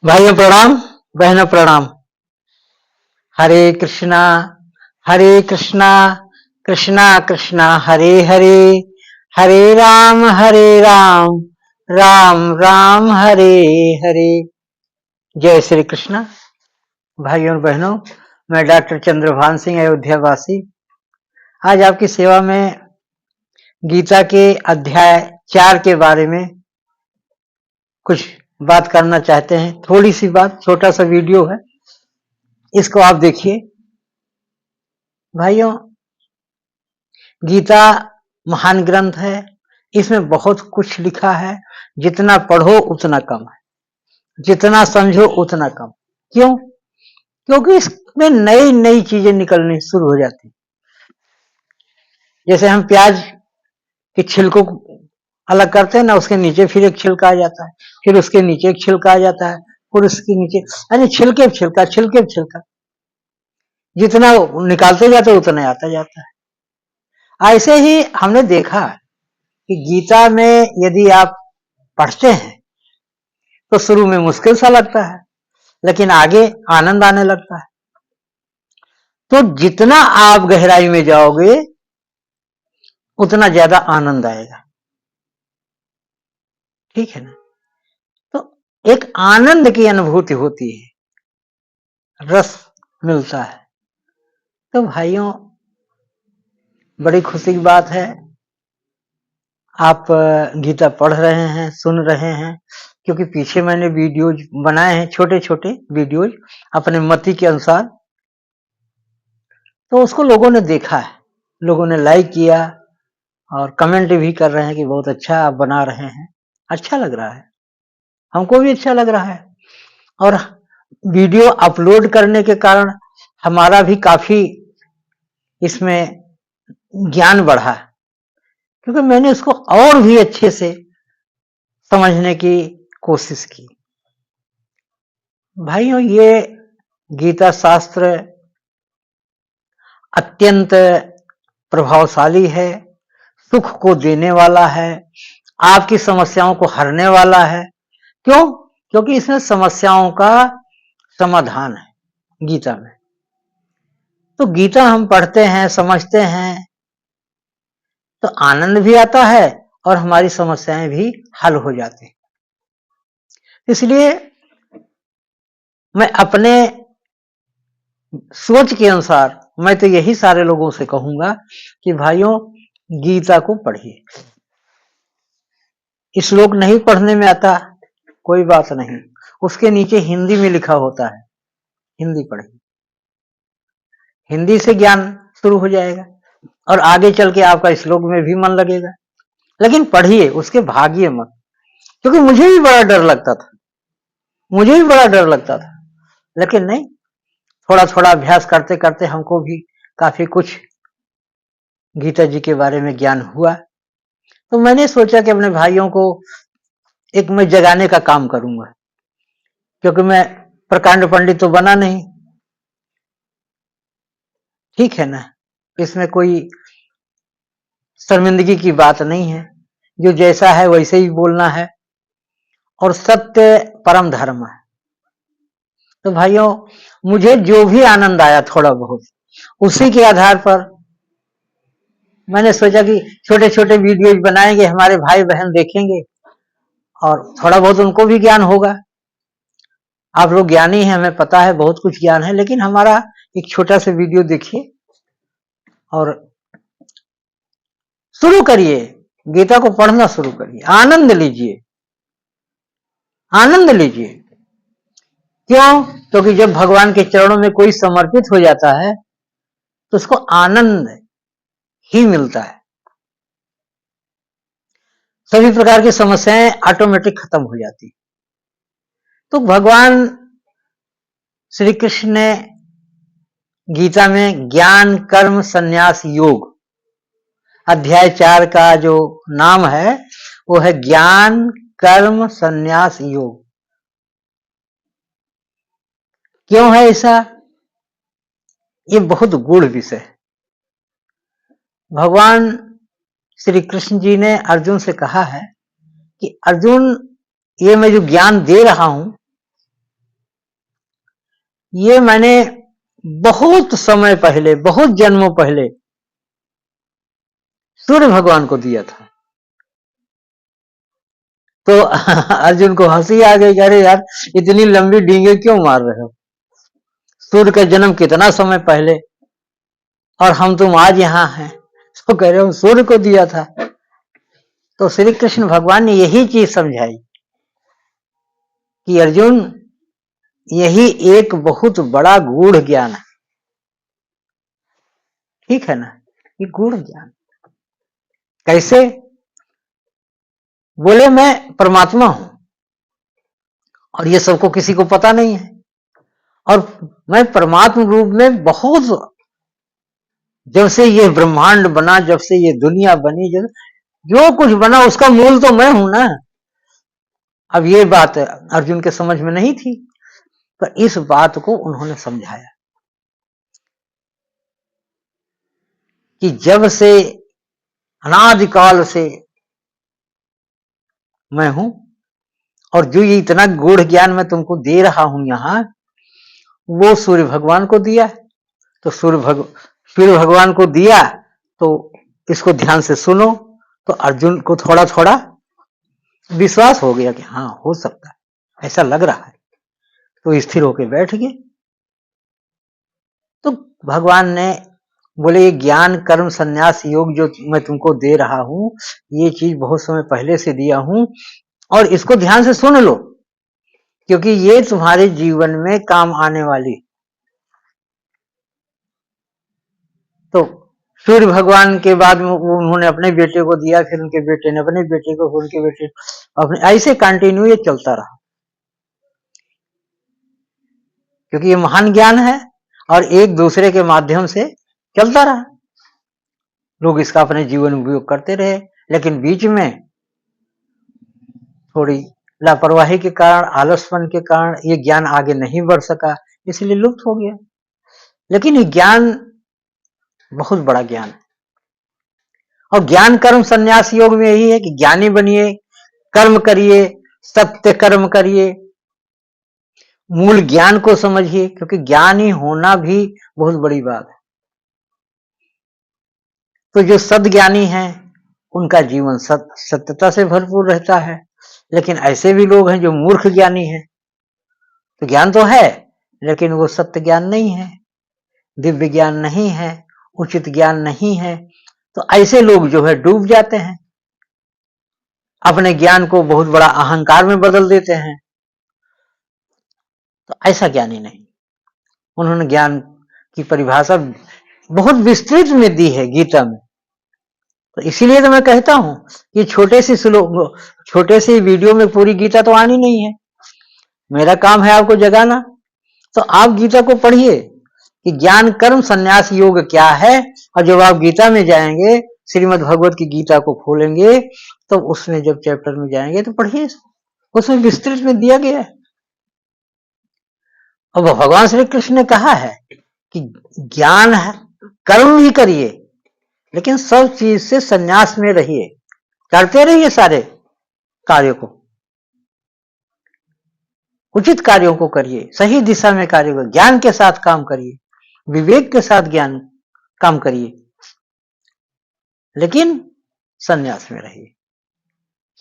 भाइयों प्रणाम, बहनों प्रणाम। हरे कृष्णा कृष्णा कृष्णा हरे हरे, हरे राम राम राम हरे हरे। जय श्री कृष्णा। भाइयों और बहनों, मैं डॉक्टर चंद्रभान सिंह, अयोध्या वासी, आज आपकी सेवा में गीता के अध्याय 4 के बारे में कुछ बात करना चाहते हैं। थोड़ी सी बात, छोटा सा वीडियो है, इसको आप देखिए। भाइयों, गीता महान ग्रंथ है, इसमें बहुत कुछ लिखा है। जितना पढ़ो उतना कम है, जितना समझो उतना कम। क्यों? क्योंकि इसमें नई नई चीजें निकलनी शुरू हो जाती। जैसे हम प्याज के छिलकों को अलग करते हैं ना, उसके नीचे फिर एक छिलका आ जाता है, फिर उसके नीचे एक छिलका आ जाता है, फिर उसके नीचे, यानी छिलके छिलका छिलके छिलका, जितना निकालते जाते उतना आता जाता है। ऐसे ही हमने देखा कि गीता में यदि आप पढ़ते हैं तो शुरू में मुश्किल सा लगता है, लेकिन आगे आनंद आने लगता है। तो जितना आप गहराई में जाओगे उतना ज्यादा आनंद आएगा, ठीक है ना? तो एक आनंद की अनुभूति होती है, रस मिलता है। तो भाइयों, बड़ी खुशी की बात है, आप गीता पढ़ रहे हैं, सुन रहे हैं। क्योंकि पीछे मैंने वीडियोज बनाए हैं, छोटे छोटे वीडियोज अपने मति के अनुसार, तो उसको लोगों ने देखा है, लोगों ने लाइक किया और कमेंट भी कर रहे हैं कि बहुत अच्छा आप बना रहे हैं। अच्छा लग रहा है, हमको भी अच्छा लग रहा है। और वीडियो अपलोड करने के कारण हमारा भी काफी इसमें ज्ञान बढ़ा, क्योंकि मैंने उसको और भी अच्छे से समझने की कोशिश की। भाइयों, ये गीता शास्त्र अत्यंत प्रभावशाली है, सुख को देने वाला है, आपकी समस्याओं को हरने वाला है। क्यों? क्योंकि इसमें समस्याओं का समाधान है गीता में। तो गीता हम पढ़ते हैं, समझते हैं, तो आनंद भी आता है और हमारी समस्याएं भी हल हो जाती हैं। इसलिए मैं अपने सोच के अनुसार मैं तो यही सारे लोगों से कहूंगा कि भाइयों, गीता को पढ़िए। श्लोक नहीं पढ़ने में आता, कोई बात नहीं, उसके नीचे हिंदी में लिखा होता है, हिंदी पढ़िए, हिंदी से ज्ञान शुरू हो जाएगा और आगे चल के आपका श्लोक में भी मन लगेगा। लेकिन पढ़िए, उसके भागिए मत। क्योंकि मुझे भी बड़ा डर लगता था, लेकिन नहीं, थोड़ा थोड़ा अभ्यास करते करते हमको भी काफी कुछ गीता जी के बारे में ज्ञान हुआ। तो मैंने सोचा कि अपने भाइयों को एक मैं जगाने का काम करूंगा, क्योंकि मैं प्रकांड पंडित तो बना नहीं, ठीक है ना? इसमें कोई शर्मिंदगी की बात नहीं है, जो जैसा है वैसे ही बोलना है, और सत्य परम धर्म है। तो भाइयों, मुझे जो भी आनंद आया थोड़ा बहुत, उसी के आधार पर मैंने सोचा कि छोटे छोटे वीडियोज बनाएंगे, हमारे भाई बहन देखेंगे और थोड़ा बहुत उनको भी ज्ञान होगा। आप लोग ज्ञानी हैं, हमें पता है बहुत कुछ ज्ञान है, लेकिन हमारा एक छोटा सा वीडियो देखिए और शुरू करिए, गीता को पढ़ना शुरू करिए, आनंद लीजिए, आनंद लीजिए। क्यों? क्योंकि जब भगवान के चरणों में कोई समर्पित हो जाता है तो उसको आनंद ही मिलता है, सभी प्रकार की समस्याएं ऑटोमेटिक खत्म हो जाती। तो भगवान श्री कृष्ण ने गीता में ज्ञान कर्म संन्यास योग, अध्याय 4 का जो नाम है वो है ज्ञान कर्म संन्यास योग। क्यों है ऐसा? ये बहुत गूढ़ विषय है। भगवान श्री कृष्ण जी ने अर्जुन से कहा है कि अर्जुन, ये मैं जो ज्ञान दे रहा हूं, ये मैंने बहुत समय पहले, बहुत जन्मों पहले सूर्य भगवान को दिया था। तो अर्जुन को हंसी आ गई, अरे यार इतनी लंबी डींगे क्यों मार रहे हो, सूर्य का जन्म कितना समय पहले और हम तुम आज यहाँ हैं। तो कह रहे हो सूर्य को दिया था। तो श्री कृष्ण भगवान ने यही चीज समझाई कि अर्जुन, यही एक बहुत बड़ा गूढ़ ज्ञान है। ठीक है ना, ये गूढ़ ज्ञान कैसे? बोले मैं परमात्मा हूं और ये सबको किसी को पता नहीं है, और मैं परमात्मा रूप में बहुत, जब से ये ब्रह्मांड बना, जब से ये दुनिया बनी, जो कुछ बना उसका मूल तो मैं हूं ना। अब ये बात अर्जुन के समझ में नहीं थी, पर इस बात को उन्होंने समझाया कि जब से अनादिकाल से मैं हूं, और जो ये इतना गूढ़ ज्ञान मैं तुमको दे रहा हूं यहां, वो सूर्य भगवान को दिया। तो सूर्य भगवान को दिया, तो इसको ध्यान से सुनो। तो अर्जुन को थोड़ा थोड़ा विश्वास हो गया कि हाँ हो सकता है, ऐसा लग रहा है। तो स्थिर होकर बैठ गए। तो भगवान ने बोले, ये ज्ञान कर्म संन्यास योग जो मैं तुमको दे रहा हूं, ये चीज बहुत समय पहले से दिया हूं, और इसको ध्यान से सुन लो, क्योंकि ये तुम्हारे जीवन में काम आने वाली। तो सूर्य भगवान के बाद में उन्होंने अपने बेटे को दिया, फिर उनके बेटे ने अपने बेटे को, फिर उनके बेटे अपने, ऐसे कंटिन्यू ये चलता रहा, क्योंकि ये महान ज्ञान है और एक दूसरे के माध्यम से चलता रहा। लोग इसका अपने जीवन में उपयोग करते रहे, लेकिन बीच में थोड़ी लापरवाही के कारण, आलसपन के कारण ये ज्ञान आगे नहीं बढ़ सका, इसलिए लुप्त हो गया। लेकिन ये ज्ञान बहुत बड़ा ज्ञान है। और ज्ञान कर्म संन्यास योग में यही है कि ज्ञानी बनिए, कर्म करिए, सत्य कर्म करिए, मूल ज्ञान को समझिए, क्योंकि ज्ञानी होना भी बहुत बड़ी बात है। तो जो सद्ज्ञानी है उनका जीवन सत्यता से भरपूर रहता है। लेकिन ऐसे भी लोग हैं जो मूर्ख ज्ञानी हैं, तो ज्ञान तो है लेकिन वो सत्य ज्ञान नहीं है, दिव्य ज्ञान नहीं है, उचित ज्ञान नहीं है। तो ऐसे लोग जो है डूब जाते हैं, अपने ज्ञान को बहुत बड़ा अहंकार में बदल देते हैं। तो ऐसा ज्ञानी नहीं। उन्होंने ज्ञान की परिभाषा बहुत विस्तृत में दी है गीता में। तो इसीलिए तो मैं कहता हूं कि छोटे से वीडियो में पूरी गीता तो आनी नहीं है। मेरा काम है आपको जगाना। तो आप गीता को पढ़िए कि ज्ञान कर्म संन्यास योग क्या है, और जब आप गीता में जाएंगे, श्रीमद् भगवत की गीता को खोलेंगे, तो उसमें जब चैप्टर में जाएंगे तो पढ़िए, उसमें विस्तृत में दिया गया है। अब भगवान श्री कृष्ण ने कहा है कि ज्ञान है, कर्म भी करिए, लेकिन सब चीज से संन्यास में रहिए, करते रहिए सारे कार्यों को, उचित कार्यों को करिए, सही दिशा में कार्य करिए, ज्ञान के साथ काम करिए, विवेक के साथ ज्ञान काम करिए, लेकिन संन्यास में रहिए।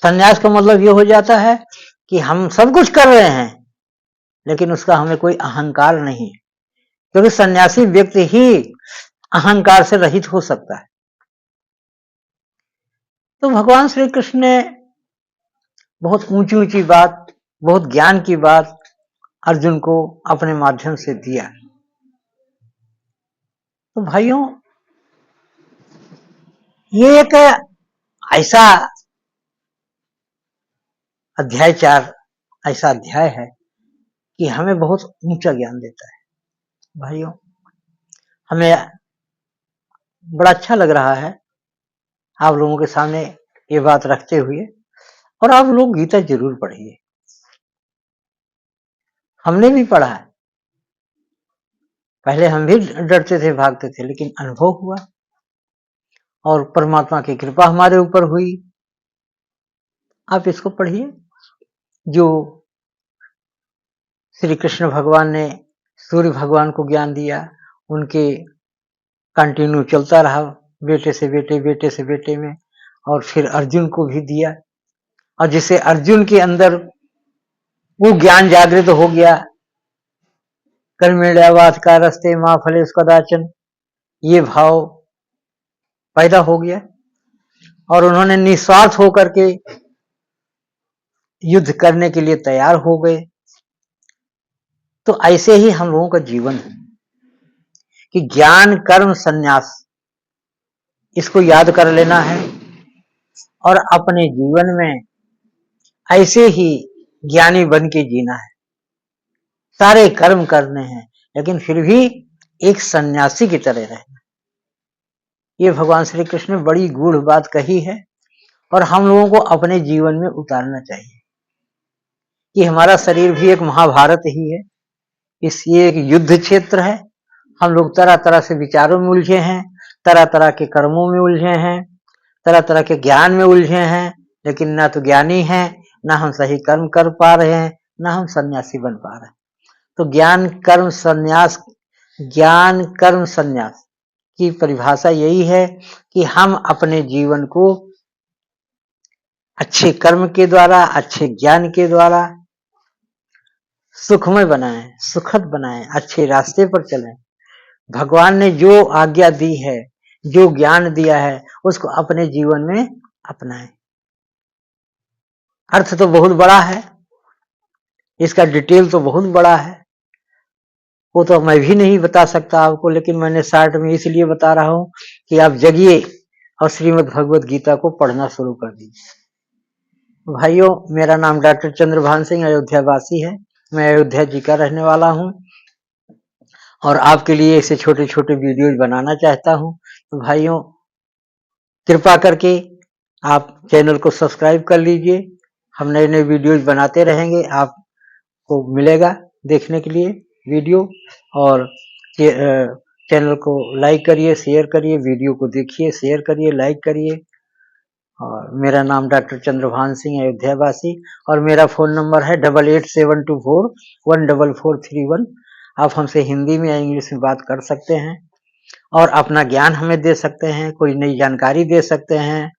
संन्यास का मतलब ये हो जाता है कि हम सब कुछ कर रहे हैं लेकिन उसका हमें कोई अहंकार नहीं है, क्योंकि सन्यासी व्यक्ति ही अहंकार से रहित हो सकता है। तो भगवान श्री कृष्ण ने बहुत ऊंची ऊंची बात, बहुत ज्ञान की बात अर्जुन को अपने माध्यम से दिया। तो भाइयों, ये एक ऐसा अध्याय 4 ऐसा अध्याय है कि हमें बहुत ऊंचा ज्ञान देता है। भाइयों, हमें बड़ा अच्छा लग रहा है आप लोगों के सामने ये बात रखते हुए, और आप लोग गीता जरूर पढ़िए। हमने भी पढ़ा है, पहले हम भी डरते थे, भागते थे, लेकिन अनुभव हुआ और परमात्मा की कृपा हमारे ऊपर हुई। आप इसको पढ़िए, जो श्री कृष्ण भगवान ने सूर्य भगवान को ज्ञान दिया, उनके कंटिन्यू चलता रहा, बेटे से बेटे, बेटे से बेटे में, और फिर अर्जुन को भी दिया। और जिसे अर्जुन के अंदर वो ज्ञान जागृत हो गया, कर्मेण्यावाच का रस्ते माँ फलेश कदाचन, ये भाव पैदा हो गया और उन्होंने निस्वार्थ होकर के युद्ध करने के लिए तैयार हो गए। तो ऐसे ही हम लोगों का जीवन है कि ज्ञान कर्म संन्यास, इसको याद कर लेना है और अपने जीवन में ऐसे ही ज्ञानी बन के जीना है। सारे कर्म करने हैं लेकिन फिर भी एक सन्यासी की तरह रहना। ये भगवान श्री कृष्ण ने बड़ी गूढ़ बात कही है और हम लोगों को अपने जीवन में उतारना चाहिए कि हमारा शरीर भी एक महाभारत ही है, ये एक युद्ध क्षेत्र है। हम लोग तरह तरह से विचारों में उलझे हैं, तरह तरह के कर्मों में उलझे हैं, तरह तरह के ज्ञान में उलझे हैं, लेकिन ना तो ज्ञानी हैं, ना हम सही कर्म कर पा रहे हैं, ना हम सन्यासी बन पा रहे हैं। तो ज्ञान कर्म संन्यास की परिभाषा यही है कि हम अपने जीवन को अच्छे कर्म के द्वारा, अच्छे ज्ञान के द्वारा सुखमय बनाएं, सुखद बनाएं, अच्छे रास्ते पर चलें। भगवान ने जो आज्ञा दी है, जो ज्ञान दिया है, उसको अपने जीवन में अपनाएं। अर्थ तो बहुत बड़ा है, इसका डिटेल तो बहुत बड़ा है, वो तो मैं भी नहीं बता सकता आपको, लेकिन मैंने शॉर्ट में इसलिए बता रहा हूं कि आप जगिए और श्रीमद् भगवत गीता को पढ़ना शुरू कर दीजिए। भाइयों, मेरा नाम डॉक्टर चंद्रभान सिंह अयोध्या वासी है। मैं अयोध्या जी का रहने वाला हूं और आपके लिए ऐसे छोटे छोटे वीडियोज बनाना चाहता हूं। तो भाइयों, कृपा करके आप चैनल को सब्सक्राइब कर लीजिए। हम नए नए वीडियोज बनाते रहेंगे, आपको मिलेगा देखने के लिए वीडियो। और चैनल को लाइक करिए, शेयर करिए, वीडियो को देखिए, शेयर करिए, लाइक करिए। और मेरा नाम डॉक्टर चंद्रभान सिंह अयोध्या वासी और मेरा फोन नंबर है 8872414431। आप हमसे हिंदी में या इंग्लिश में बात कर सकते हैं और अपना ज्ञान हमें दे सकते हैं, कोई नई जानकारी दे सकते हैं।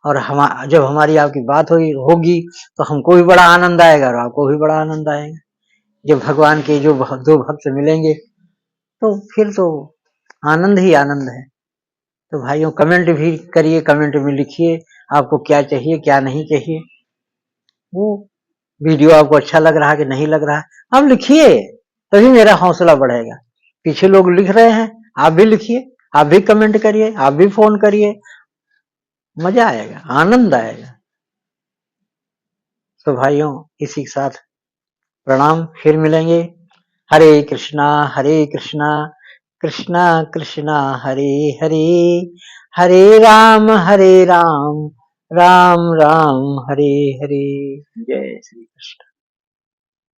और जब हमारी आपकी बात होगी तो हमको भी बड़ा आनंद आएगा और आपको भी बड़ा आनंद आएगा। जब भगवान के जो दो भक्त मिलेंगे तो फिर तो आनंद ही आनंद है। तो भाइयों, कमेंट भी करिए, कमेंट में लिखिए आपको क्या चाहिए, क्या नहीं चाहिए। वो वीडियो आपको अच्छा लग रहा है कि नहीं लग रहा है, आप लिखिए, तभी मेरा हौसला बढ़ेगा। पीछे लोग लिख रहे हैं, आप भी लिखिए, आप भी कमेंट करिए, आप भी फोन करिए, मजा आएगा, आनंद आएगा। तो भाइयों, इसी के साथ प्रणाम, फिर मिलेंगे। हरे कृष्णा कृष्णा कृष्णा हरे हरे, हरे राम राम राम हरे हरे। जय श्री कृष्ण।